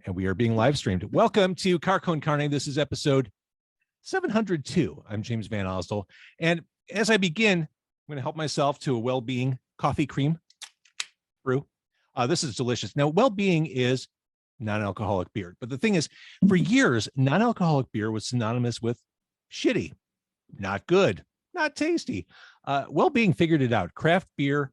and we are being live streamed. Welcome to Car Con Carne. This is episode 702. I'm James Van Osdol. And as I begin, I'm going to help myself to a Well-Being coffee cream brew. This is delicious. Now, Well-Being is non-alcoholic beer. But the thing is, for years, non-alcoholic beer was synonymous with shitty, not good, not tasty. Well-Being figured it out. Craft beer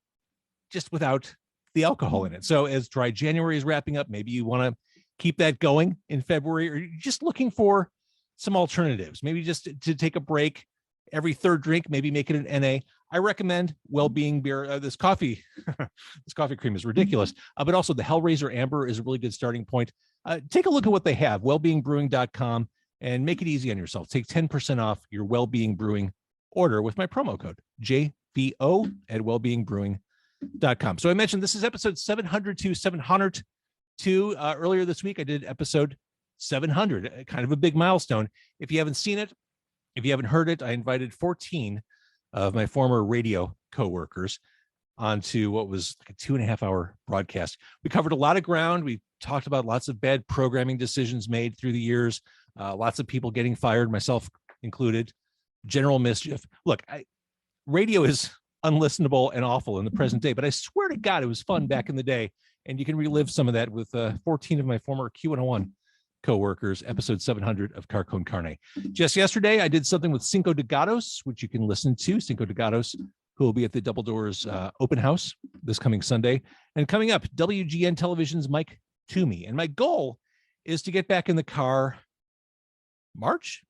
just without the alcohol in it. So as Dry January is wrapping up, maybe you want to keep that going in February, or you're just looking for some alternatives, maybe just to take a break every third drink, maybe make it an NA. I recommend Well-Being beer. This coffee, this coffee cream is ridiculous, but also the Hellraiser Amber is a really good starting point. Take a look at what they have, wellbeingbrewing.com, and make it easy on yourself. Take 10% off your Well-Being Brewing order with my promo code JVO at wellbeingbrewing.com. So I mentioned this is episode 702. Earlier this week, I did episode 700, kind of a big milestone. If you haven't seen it, if you haven't heard it, I invited 14 of my former radio coworkers onto what was like a 2.5-hour broadcast. We covered a lot of ground. We talked about lots of bad programming decisions made through the years, lots of people getting fired, myself included, general mischief. Look, radio is unlistenable and awful in the present day, but I swear to God, it was fun back in the day. And you can relive some of that with 14 of my former Q101 coworkers, episode 700 of Car Con Carne. Just yesterday, I did something with Cinco de Gatos, which you can listen to. Cinco de Gatos, who will be at the Double Doors open house this coming Sunday. And coming up, WGN Television's Mike Toomey. And my goal is to get back in the car March,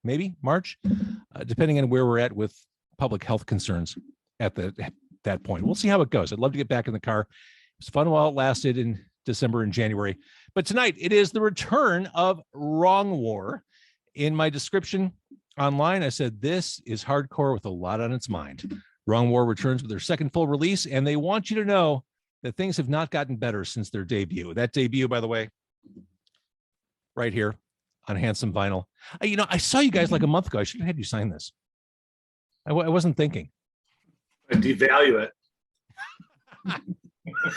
depending on where we're at with public health concerns at that point. We'll see how it goes. I'd love to get back in the car. It was fun while it lasted in December and January. But tonight, it is the return of Wrong War. In my description online, I said, this is hardcore with a lot on its mind. Wrong War returns with their second full release, and they want you to know that things have not gotten better since their debut. That debut, by the way, right here on Handsome Vinyl. I saw you guys like a month ago. I should have had you sign this. I wasn't thinking. I devalue it.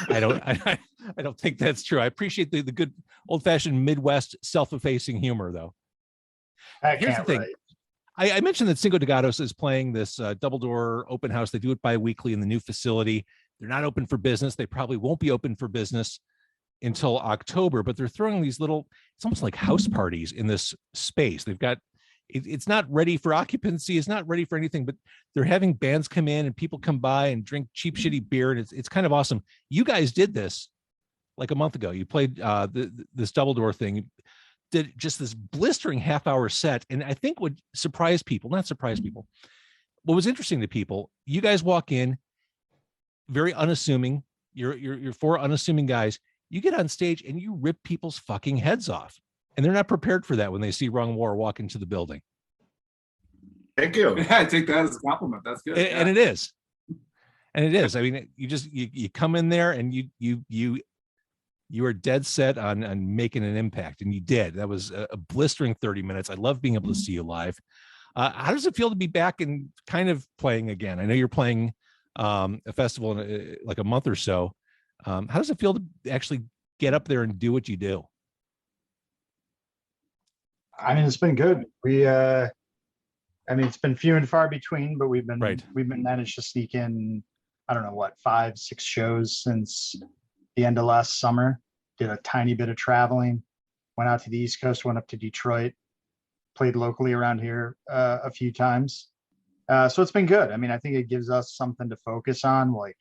I don't think that's true. I appreciate the good old-fashioned Midwest self-effacing humor, though. Here's the thing. Right. I mentioned that Cinco de Gatos is playing this double door open house. They do it bi-weekly in the new facility. They're not open for business. They probably won't be open for business until October, but they're throwing these little, it's almost like house parties in this space. They've got, it's not ready for occupancy. It's not ready for anything, but they're having bands come in and people come by and drink cheap, shitty beer. And it's kind of awesome. You guys did this like a month ago. You played this double door thing. You did just this blistering half-hour set. And I think what not surprise people, what was interesting to people, you guys walk in very unassuming. You're four unassuming guys. You get on stage and you rip people's fucking heads off. And they're not prepared for that when they see Wrong War walk into the building. Thank you. Yeah, I take that as a compliment. That's good. And it is. And it is. I mean, you come in there and you are dead set on making an impact, and you did. That was a blistering 30 minutes. I love being able to see you live. How does it feel to be back and kind of playing again? I know you're playing a festival in like a month or so. How does it feel to actually get up there and do what you do? I mean, it's been good. It's been few and far between, but we've been managed to sneak in, 5-6 shows since the end of last summer. Did a tiny bit of traveling, went out to the East Coast, went up to Detroit, played locally around here a few times. So it's been good. I mean, I think it gives us something to focus on. Like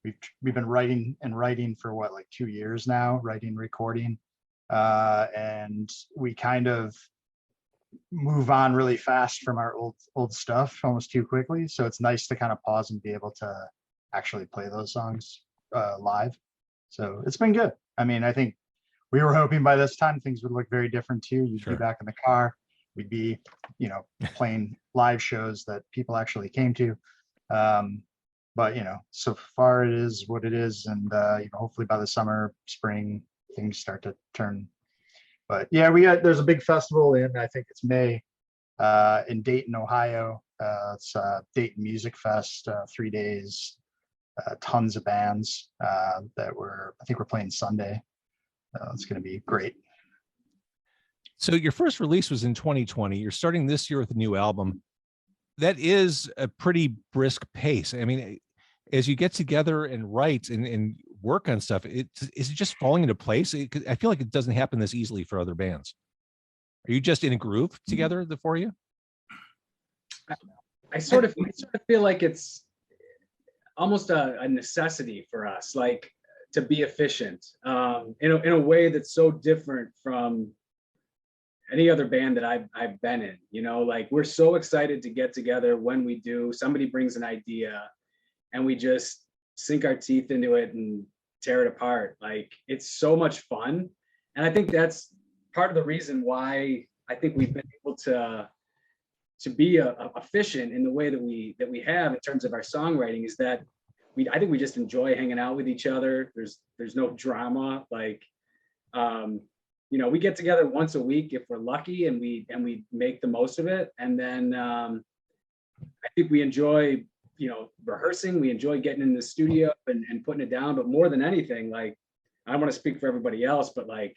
we've been writing for 2 years now, writing, recording, and we kind of move on really fast from our old stuff almost too quickly. So it's nice to kind of pause and be able to actually play those songs live. So it's been good. I mean, I think we were hoping by this time things would look very different too. You'd be back in the car. We'd be, playing live shows that people actually came to. But, so far it is what it is. And hopefully by the summer, spring, things start to turn. But yeah, there's a big festival I think it's May in Dayton, Ohio. It's Dayton Music Fest, 3 days, tons of bands I think we're playing Sunday. It's going to be great. So your first release was in 2020. You're starting this year with a new album. That is a pretty brisk pace. I mean, as you get together and write and work on stuff, is it just falling into place? I feel like it doesn't happen this easily for other bands. Are you just in a groove together, the four of you? I sort of feel like it's almost a necessity for us, like to be efficient in a way that's so different from any other band that I've been in. You know, like we're so excited to get together when we do. Somebody brings an idea, and we just sink our teeth into it and tear it apart. Like it's so much fun, and I think that's part of the reason why I think we've been able to be efficient in the way that we have in terms of our songwriting, is that I think we just enjoy hanging out with each other. There's no drama. Like, you know, we get together once a week if we're lucky, and we make the most of it. And then I think we enjoy, you know, rehearsing. We enjoy getting in the studio and putting it down. But more than anything, like, I don't want to speak for everybody else, but like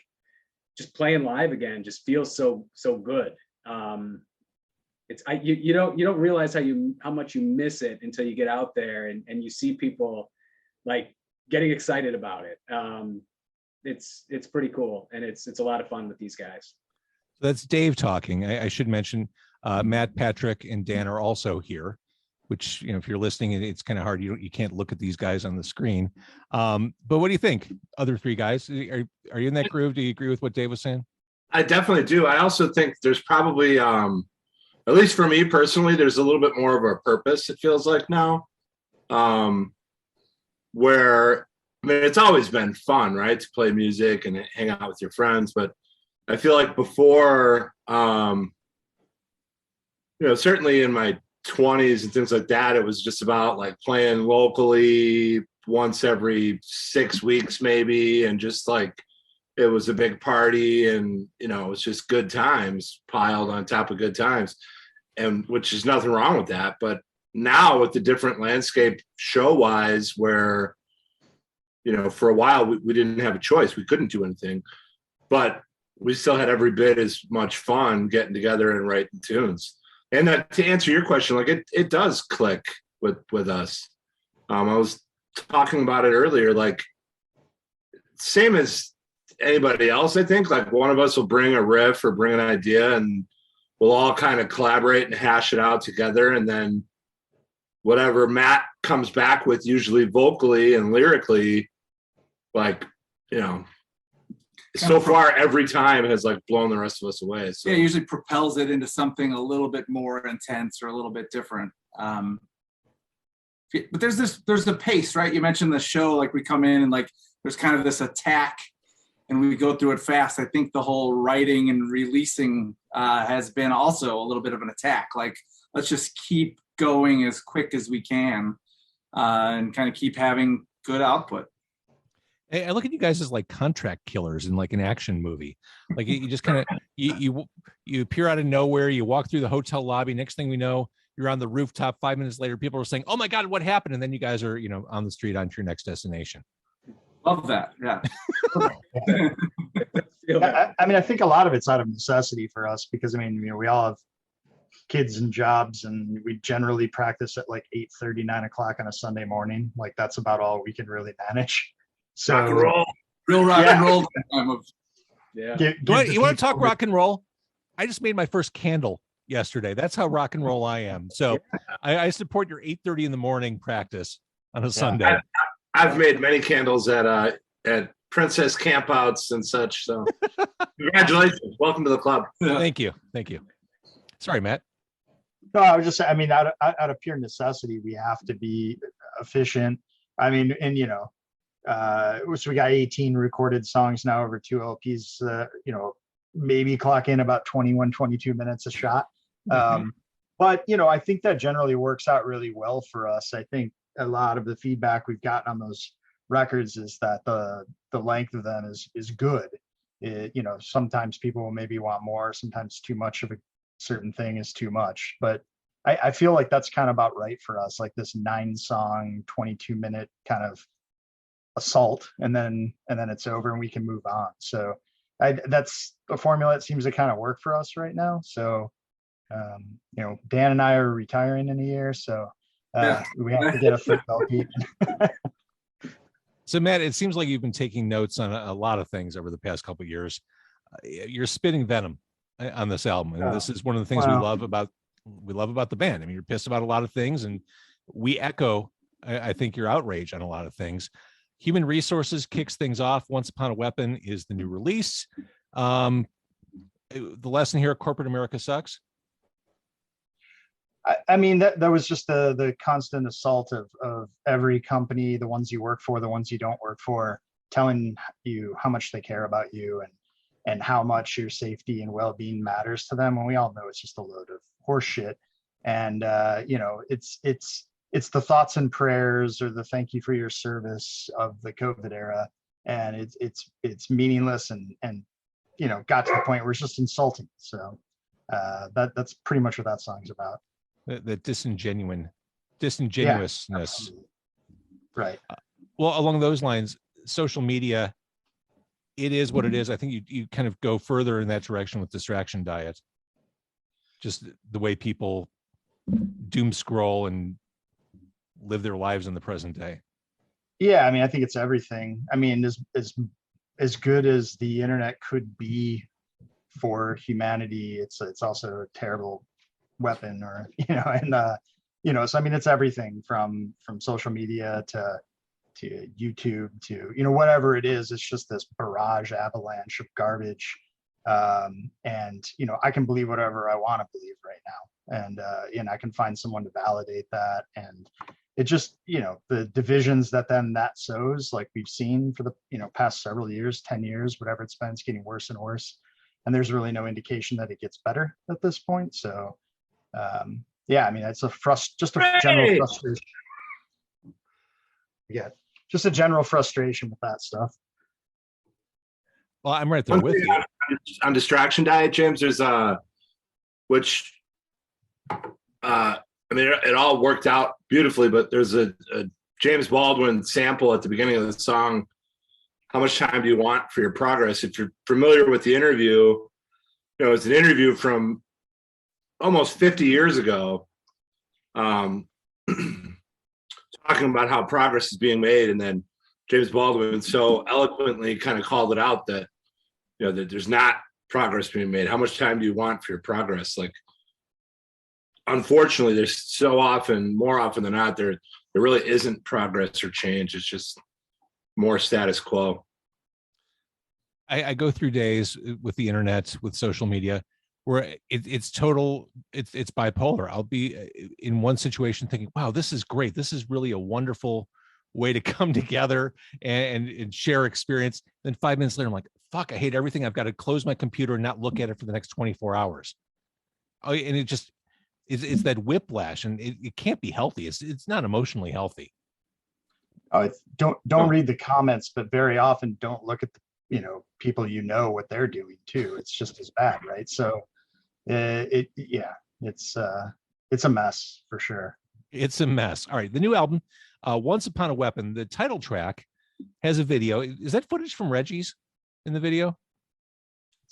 just playing live again just feels so good. You don't realize how much you miss it until you get out there and you see people like getting excited about it. It's pretty cool, and it's a lot of fun with these guys. So that's Dave talking. I should mention Matt, Patrick, and Dan are also here, which, you know, if you're listening, it's kind of hard. You can't look at these guys on the screen. But what do you think? Other three guys, are you in that groove? Do you agree with what Dave was saying? I definitely do. I also think there's probably at least for me personally, there's a little bit more of a purpose, it feels like now, where, I mean, it's always been fun, right, to play music and hang out with your friends. But I feel like before, you know, certainly in my 20s and things like that, it was just about like playing locally once every 6 weeks maybe, and just like it was a big party, and you know, it was just good times piled on top of good times, and which is nothing wrong with that. But now with the different landscape show wise, where, you know, for a while we didn't have a choice, we couldn't do anything, but we still had every bit as much fun getting together and writing tunes. And that, to answer your question, like it does click with us. I was talking about it earlier, like same as anybody else, I think, like one of us will bring a riff or bring an idea, and we'll all kind of collaborate and hash it out together. And then whatever Matt comes back with, usually vocally and lyrically, like, you know, so far every time has like blown the rest of us away. So yeah, it usually propels it into something a little bit more intense or a little bit different. But there's the pace, right? You mentioned the show, like we come in and like there's kind of this attack and we go through it fast. I think the whole writing and releasing has been also a little bit of an attack. Like, let's just keep going as quick as we can and kind of keep having good output. Hey, I look at you guys as like contract killers in like an action movie. Like you just kind of you appear out of nowhere. You walk through the hotel lobby. Next thing we know, you're on the rooftop. 5 minutes later, people are saying, "Oh my God, what happened?" And then you guys are, you know, on the street on to your next destination. Love that. Yeah. I mean, I think a lot of it's out of necessity for us because, I mean, you know, we all have kids and jobs, and we generally practice at like 8:30, 9 o'clock on a Sunday morning. Like that's about all we can really manage. So rock and roll. Real rock and roll time of You want to talk rock and roll? I just made my first candle yesterday. That's how rock and roll I am. So I support your 8:30 in the morning practice on a Sunday. I've made many candles at princess campouts and such. So congratulations. Welcome to the club. Thank you. Sorry, Matt. No, I was just, I mean, out of pure necessity, we have to be efficient. I mean, and you know, so we got 18 recorded songs now over 2 LPs, you know, maybe clock in about 21, 22 minutes a shot. But, you know, I think that generally works out really well for us. I think a lot of the feedback we've gotten on those records is that the length of them is good. You know, sometimes people will maybe want more, sometimes too much of a certain thing is too much, but I feel like that's kind of about right for us, like this 9-song, 22-minute kind of assault, and then it's over and we can move on. So that's a formula that seems to kind of work for us right now. So, Dan and I are retiring in a year, so we have to get a football team. So, Matt, it seems like you've been taking notes on a lot of things over the past couple of years. You're spitting venom on this album, and this is one of the things we love about the band. I mean, you're pissed about a lot of things, and we echo, I think, your outrage on a lot of things. Human Resources kicks things off. Once Upon a Weapon is the new release. The lesson here: corporate America sucks. I mean, that was just the constant assault of every company, the ones you work for, the ones you don't work for, telling you how much they care about you and how much your safety and well-being matters to them. And we all know it's just a load of horse shit. And it's the thoughts and prayers or the thank you for your service of the COVID era. And it's meaningless and got to the point where it's just insulting. So that's pretty much what that song's about. The disingenuousness. Yeah, right. Well, along those lines, social media, it is what it is. I think you kind of go further in that direction with Distraction Diet. Just the way people doom scroll and live their lives in the present day. Yeah, I mean, I think it's everything. I mean, as good as the internet could be for humanity, it's also a terrible weapon, or so I mean, it's everything from social media to YouTube to whatever it is. It's just this barrage avalanche of garbage, and I can believe whatever I want to believe right now, and I can find someone to validate that, and it just the divisions that sows, like we've seen for the past several years, 10 years, whatever it's been, it's getting worse and worse, and there's really no indication that it gets better at this point. So yeah, I mean, it's just a general frustration. Yeah, just a general frustration with that stuff. Well, I'm right there with you. On Distraction Diet, James, there's which I mean, it all worked out beautifully, but there's a James Baldwin sample at the beginning of the song. How much time do you want for your progress? If you're familiar with the interview, it's an interview from almost 50 years ago, talking about how progress is being made. And then James Baldwin so eloquently kind of called it out that, that there's not progress being made. How much time do you want for your progress? Like, unfortunately, there's more often than not, there really isn't progress or change. It's just more status quo. I go through days with the internet, with social media, where it's bipolar. I'll be in one situation thinking, wow, this is great. This is really a wonderful way to come together and share experience. Then 5 minutes later, I'm like, fuck, I hate everything. I've got to close my computer and not look at it for the next 24 hours. And it just, it's that whiplash, and it can't be healthy. It's not emotionally healthy. Don't read the comments, but very often don't look at the people what they're doing too. It's just as bad, right? So it's a mess for sure. It's a mess. All right, the new album, Once Upon a Weapon, the title track has a video. Is that footage from Reggie's in the video?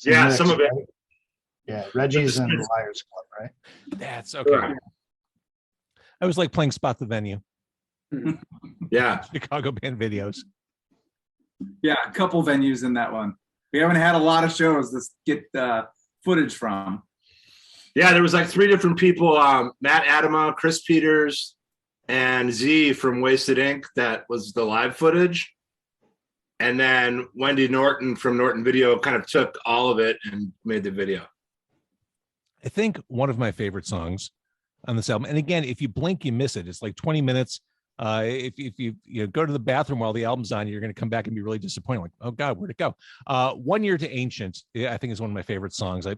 Yeah, some of it. Yeah, Reggie's and the Liars Club, right? That's okay. Right. I was like playing Spot the Venue. Yeah. Chicago band videos. Yeah, a couple venues in that one. We haven't had a lot of shows to get footage from. Yeah, there was like 3 different people, Matt Adama, Chris Peters, and Z from Wasted Ink. That was the live footage. And then Wendy Norton from Norton Video kind of took all of it and made the video. I think one of my favorite songs on this album, and again, if you blink, you miss it. It's like 20 minutes. If you go to the bathroom while the album's on, you're going to come back and be really disappointed. Like, oh God, where'd it go? 1 Year to Ancient, I think, is one of my favorite songs. I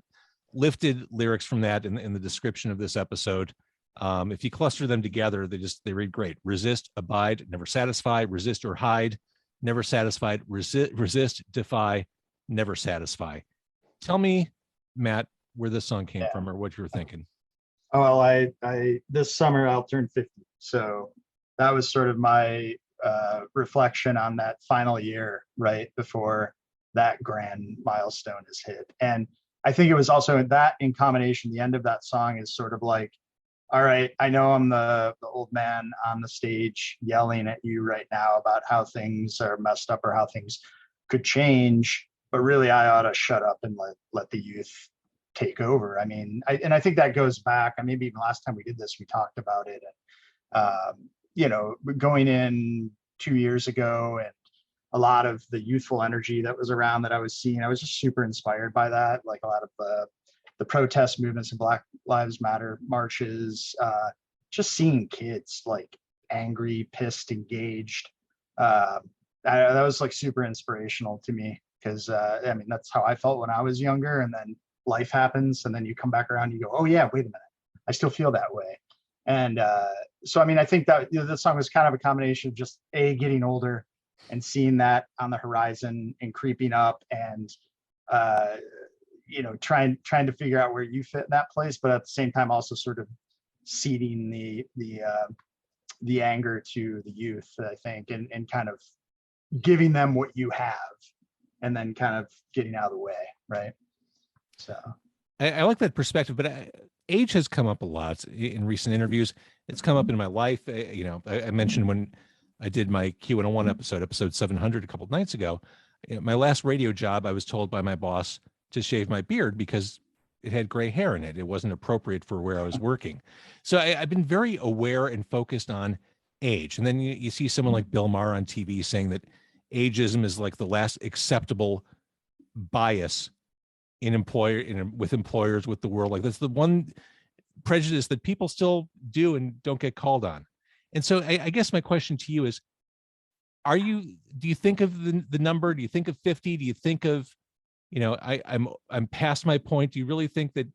lifted lyrics from that in the description of this episode. If you cluster them together, they read great. Resist, abide, never satisfy. Resist or hide, never satisfied. Resist, defy, never satisfy. Tell me, Matt, where this song came from, or what you were thinking. Well, I this summer I'll turn 50, so that was sort of my reflection on that final year, right before that grand milestone is hit. And I think it was also that in combination, the end of that song is sort of like, all right, I know I'm the old man on the stage yelling at you right now about how things are messed up or how things could change, but really I ought to shut up and let the youth take over. I mean, I think that goes back, I maybe even last time we did this, we talked about it. And, going in 2 years ago and a lot of the youthful energy that was around that I was seeing, I was just super inspired by that. Like a lot of the protest movements and Black Lives Matter marches, just seeing kids like angry, pissed, engaged. That was like super inspirational to me because I mean, that's how I felt when I was younger. And then life happens and then you come back around and you go, oh yeah, wait a minute, I still feel that way. And so, I mean, I think that the song was kind of a combination of just getting older and seeing that on the horizon and creeping up and, trying to figure out where you fit in that place, but at the same time also sort of seeding the anger to the youth, I think, and kind of giving them what you have and then kind of getting out of the way, right? So I like that perspective, but age has come up a lot in recent interviews. It's come up in my life. I mentioned when I did my Q101 episode 700 a couple of nights ago, my last radio job, I was told by my boss to shave my beard because it had gray hair in it. It wasn't appropriate for where I was working. So I've been very aware and focused on age. And then you see someone like Bill Maher on TV saying that ageism is like the last acceptable bias with employers, with the world. Like that's the one prejudice that people still do and don't get called on. And so I guess my question to you is, do you think of the number? Do you think of 50? Do you think of, I'm past my point? Do you really think that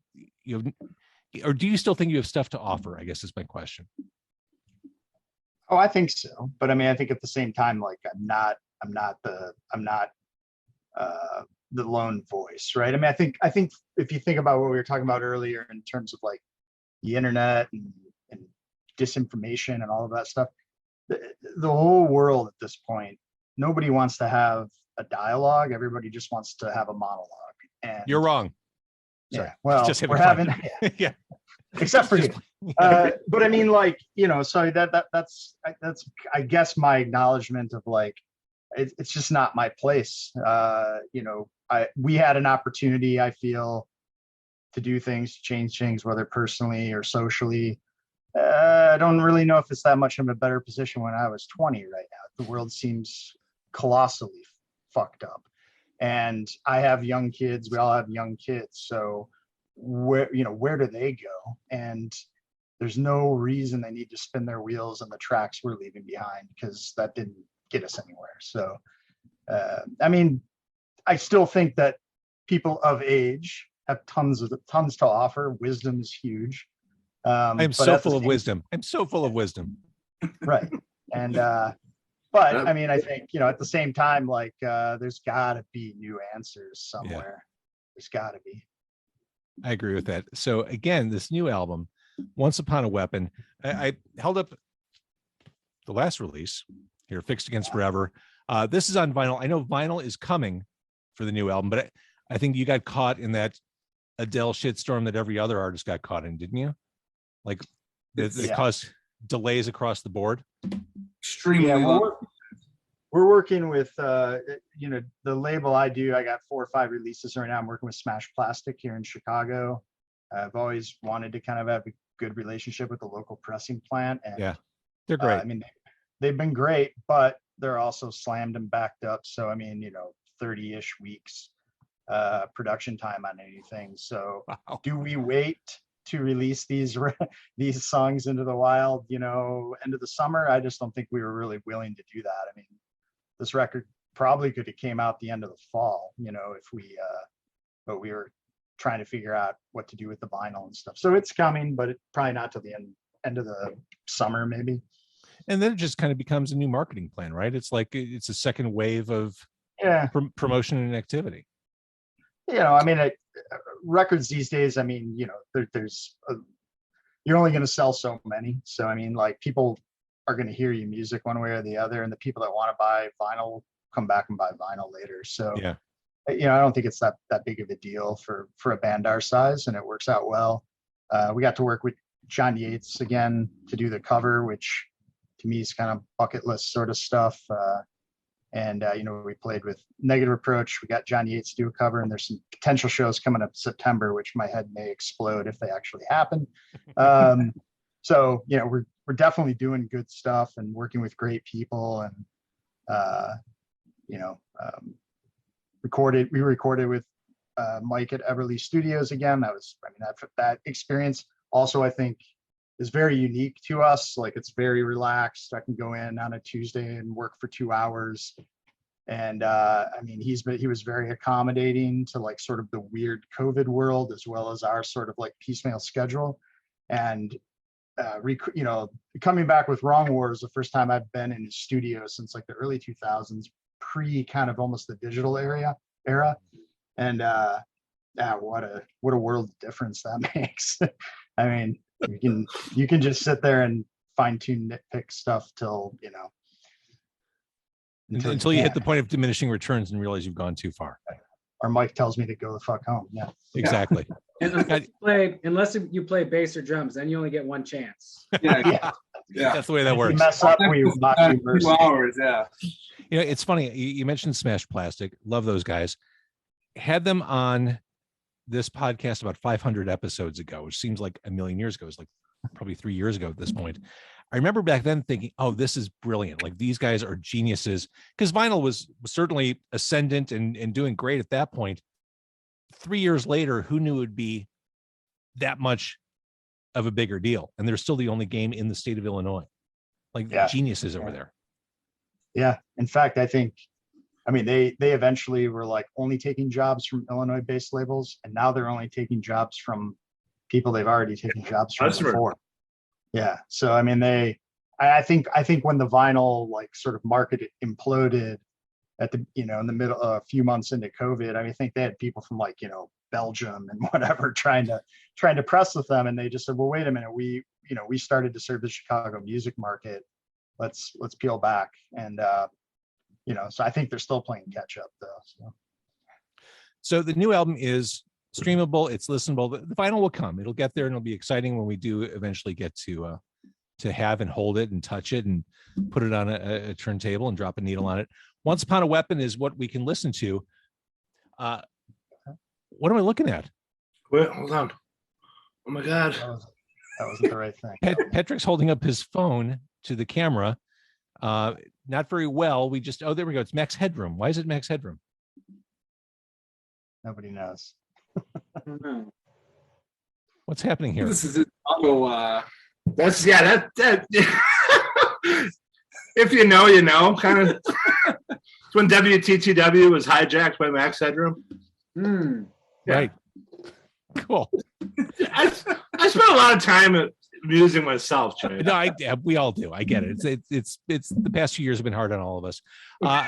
or do you still think you have stuff to offer? I guess is my question. Oh, I think so. But I mean, I think at the same time, like I'm not the lone voice, right? I mean, I think if you think about what we were talking about earlier in terms of like the internet and disinformation and all of that stuff, the whole world at this point, nobody wants to have a dialogue. Everybody just wants to have a monologue. And you're wrong. Sorry. Yeah, well, just we're having yeah, except for you. But I mean, like, so that's I guess my acknowledgement of like it's just not my place. We had an opportunity, I feel, to do things, to change things, whether personally or socially. I don't really know if it's that much of a better position when I was 20 right now. The world seems colossally fucked up. And I have young kids. We all have young kids. So where do they go? And there's no reason they need to spin their wheels on the tracks we're leaving behind, because that didn't get us anywhere. So, I mean, I still think that people of age have tons to offer. Wisdom is huge. I'm so full of wisdom. I'm so full of wisdom. Right. And, but I mean, I think, at the same time, like, there's gotta be new answers somewhere. Yeah. There's gotta be. I agree with that. So again, this new album, Once Upon a Weapon, I held up the last release here, Fixed Against Forever. This is on vinyl. I know vinyl is coming for the new album, but I think you got caught in that Adele shitstorm that every other artist got caught in, didn't you? Like it caused delays across the board. Extremely. Yeah, we're working with the label I do. I got 4 or 5 releases right now. I'm working with Smash Plastic here in Chicago. I've always wanted to kind of have a good relationship with the local pressing plant. And yeah, they're great. I mean, they've been great, but they're also slammed and backed up. So I mean, 30-ish weeks production time on anything. So wow. Do we wait to release these songs into the wild, end of the summer? I just don't think we were really willing to do that. I mean, this record probably could have came out the end of the fall, if we, but we were trying to figure out what to do with the vinyl and stuff. So it's coming, but probably not till the end of the summer, maybe. And then it just kind of becomes a new marketing plan, right? It's like it's a second wave of promotion and activity. I mean, records these days, I mean, you're only going to sell so many. So, I mean, like, people are going to hear your music one way or the other. And the people that want to buy vinyl come back and buy vinyl later. So, I don't think it's that big of a deal for a band our size, and it works out well. We got to work with John Yates again to do the cover, which to me is kind of bucket list sort of stuff. And we played with Negative Approach. We got John Yates to do a cover, and there's some potential shows coming up September, which my head may explode if they actually happen. So we're definitely doing good stuff and working with great people, and we recorded with Mike at Everly Studios again. That experience also, I think, is very unique to us. Like, it's very relaxed. I can go in on a Tuesday and work for 2 hours. And he was very accommodating to like sort of the weird COVID world, as well as our sort of like piecemeal schedule. And coming back with Wrong War is the first time I've been in his studio since like the early 2000s, pre kind of almost the digital era. And what a world of difference that makes. I mean, you can just sit there and fine tune, nitpick stuff until you hit the point of diminishing returns and realize you've gone too far. Or Mike tells me to go the fuck home. Yeah, exactly. Unless you play bass or drums, then you only get one chance. Yeah. That's the way that works. You mess up, we knock you mercy. 2 hours. Yeah. It's funny. You mentioned Smash Plastic. Love those guys. Had them on this podcast about 500 episodes ago, which seems like a million years ago. It's like probably 3 years ago at this point. I remember back then thinking, oh, this is brilliant. Like, these guys are geniuses, because vinyl was certainly ascendant and doing great at that point. 3 years later, who knew it would be that much of a bigger deal? And they're still the only game in the state of Illinois. Like, geniuses over there. Yeah. In fact, I think, they eventually were like only taking jobs from Illinois based labels, and now they're only taking jobs from people they've already taken jobs from before. Yeah. So, I think when the vinyl like sort of market imploded at the, in the middle, a few months into COVID, I think they had people from like, Belgium and whatever trying to press with them. And they just said, well, wait a minute, we started to serve the Chicago music market. Let's peel back. And, so I think they're still playing catch up though. So the new album is streamable, it's listenable. The vinyl will come. It'll get there, and it'll be exciting when we do eventually get to have and hold it and touch it and put it on a turntable and drop a needle on it. Once Upon a Weapon is what we can listen to. What am I looking at? Wait, hold on. Oh my God. That wasn't the right thing. Patrick's holding up his phone to the camera. Not very well. There we go. It's Max Headroom. Why is it Max Headroom? Nobody knows. What's happening here? This is that's that if you know, kind of. It's when WTTW was hijacked by Max Headroom. Right. Cool. I spent a lot of time amusing myself, Jay. No, we all do. I get it. It's the past few years have been hard on all of us.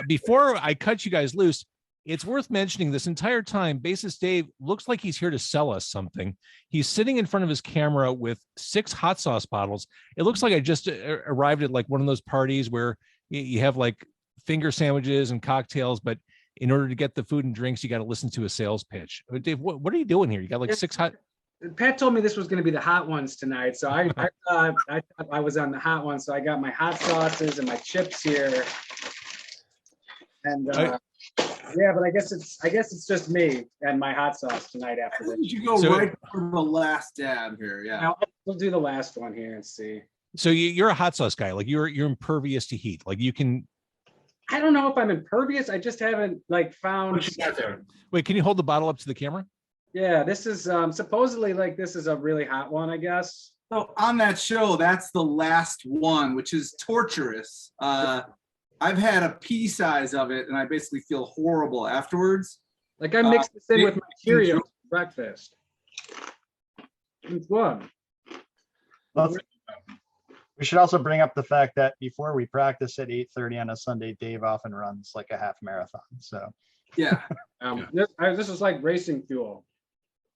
Before I cut you guys loose, it's worth mentioning this entire time, bassist Dave looks like he's here to sell us something. He's sitting in front of his camera with 6 hot sauce bottles. It looks like I just arrived at like one of those parties where you have like finger sandwiches and cocktails, but in order to get the food and drinks, you got to listen to a sales pitch. Dave, what are you doing here? You got like 6 hot. Pat told me this was going to be the hot ones tonight, so I thought I was on the hot ones. So I got my hot sauces and my chips here, and yeah, but I guess it's just me and my hot sauce tonight after this. You go right for the last dab here, yeah. Now, we'll do the last one here and see. So you're a hot sauce guy, like you're impervious to heat, like you can. I don't know if I'm impervious. I just haven't like found. What you got there? Wait, can you hold the bottle up to the camera? Yeah, this is supposedly like this is a really hot one, I guess. So on that show, that's the last one, which is torturous. I've had a pea size of it, and I basically feel horrible afterwards. Like I mixed this in with my Cheerios for breakfast. It's one. Well, we should also bring up the fact that before we practice at 8:30 on a Sunday, Dave often runs like a half marathon. So yeah, this is like racing fuel.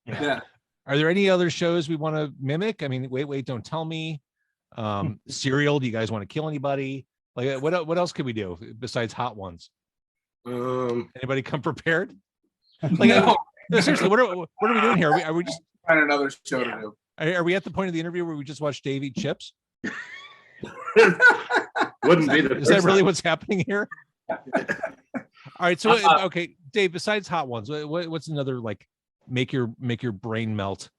Yeah. Are there any other shows we want to mimic? I mean, wait, don't tell me. Serial. Do you guys want to kill anybody? Like, what else could we do besides hot ones? Anybody come prepared? Like, no, seriously, what are we doing here? Are we just find another show to do? Are we at the point of the interview where we just watch Dave eat chips? Wouldn't be the Is that really what's happening here? All right. So, okay, Dave, besides hot ones, what's another like make your brain melt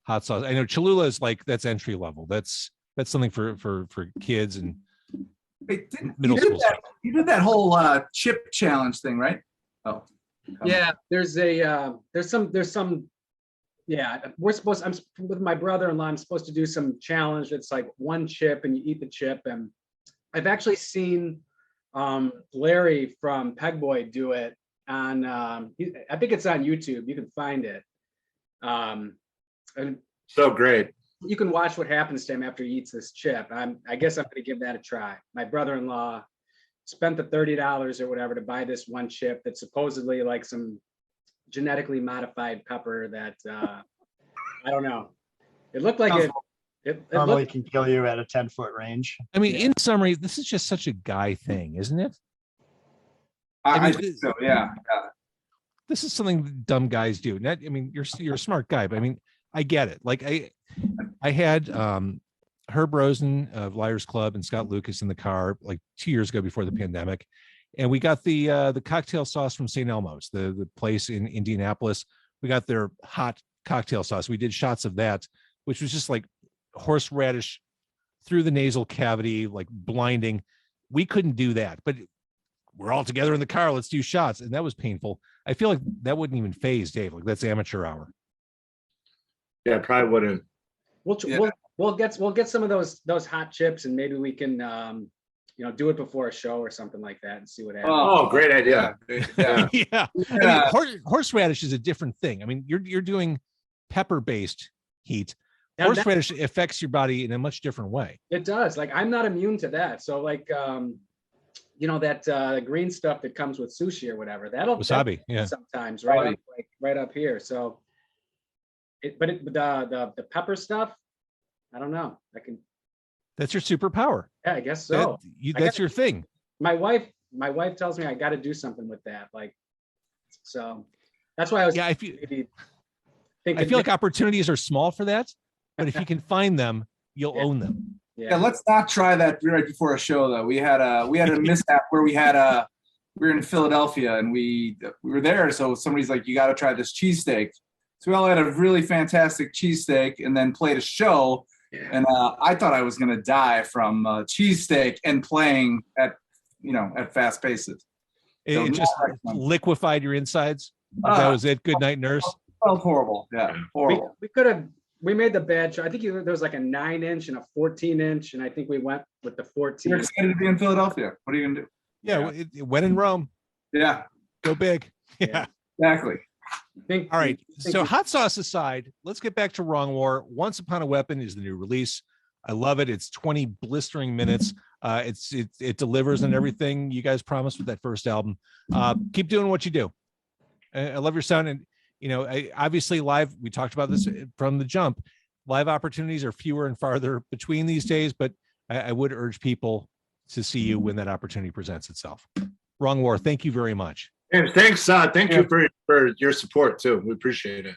hot sauce? I know Cholula is like, that's entry level. That's something for kids and middle school. You did that whole chip challenge thing, right? Oh, yeah. There's some. Yeah, I'm with my brother-in-law. I'm supposed to do some challenge. It's like one chip and you eat the chip. And I've actually seen Larry from Pegboy do it on. I think it's on YouTube. You can find it. And so great. You can watch what happens to him after he eats this chip. I guess I'm going to give that a try. My brother-in-law spent the $30 or whatever to buy this one chip that's supposedly like some genetically modified pepper that I don't know. It looked like it normally can kill you at a 10-foot range. I mean, in summary, this is just such a guy thing, isn't it? I think so. Yeah. This is something dumb guys do. I mean, you're a smart guy, but I mean, I get it. Like I had Herb Rosen of Liars Club and Scott Lucas in the car like 2 years ago before the pandemic. And we got the cocktail sauce from St. Elmo's, the place in Indianapolis. We got their hot cocktail sauce. We did shots of that, which was just like horseradish through the nasal cavity, like blinding. We couldn't do that, but we're all together in the car. Let's do shots. And that was painful. I feel like that wouldn't even phase Dave. Like that's amateur hour. Yeah, probably wouldn't. We'll get some of those hot chips and maybe we can, do it before a show or something like that and see what happens. Oh, great idea. Yeah. Yeah. I mean, horseradish is a different thing. I mean, you're doing pepper-based heat. Horseradish affects your body in a much different way. It does. Like I'm not immune to that. So like, that green stuff that comes with sushi or whatever, wasabi. Yeah. Sometimes right up here. So, the pepper stuff, I don't know. That's your superpower. Yeah, I guess so. That's your thing. My wife tells me I got to do something with that. Like, so that's why I was. Yeah, I feel like opportunities are small for that, but if you can find them, you'll own them. Yeah, let's not try that right before a show though. We had a mishap where we were in Philadelphia and we were there. So somebody's like, you got to try this cheesesteak. So we all had a really fantastic cheesesteak and then played a show. Yeah. And I thought I was going to die from cheesesteak and playing at fast paces. It just liquefied your insides. That was it. Good night, nurse. Felt horrible. Yeah, horrible. We made the bad choice. I think there was like a 9-inch and a 14-inch, and I think we went with the 14. You're excited to be in Philadelphia. What are you gonna do? Yeah, when in Rome. Yeah, go big. Yeah, exactly. All right. So hot sauce aside, let's get back to Wrong War. Once Upon a Weapon is the new release. I love it. It's 20 blistering minutes. It delivers on everything you guys promised with that first album. Keep doing what you do. I love your sound. And, obviously live, we talked about this from the jump. Live opportunities are fewer and farther between these days, but I would urge people to see you when that opportunity presents itself. Wrong War, thank you very much. Thanks. Thank you for your support too. We appreciate it.